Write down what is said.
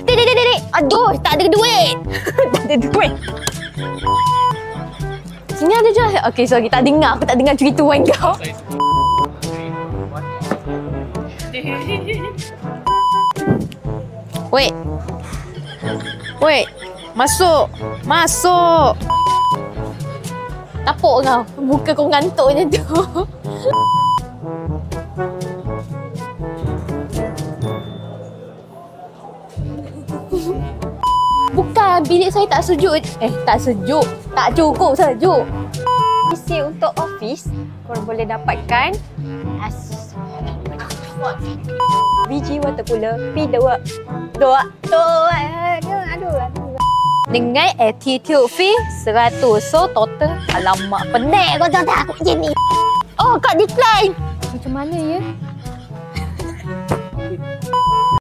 Dek. Aduh, tak ada duit. Tak ada duit. Sini ada je. Okay, sorry. Tak dengar. Aku tak dengar cerituan kau. Wait. Masuk. Tapuk kau. Muka kau ngantuk macam tu. Bukan, bilik saya tak sejuk. Tak sejuk. Tak cukup sejuk. PC untuk office, korang boleh dapatkan biji water cooler P2. Aduh. Dengan attitude fee 100. So total, alamak, penek kau tak aku je ni. Oh, kau decline. Macam mana ya?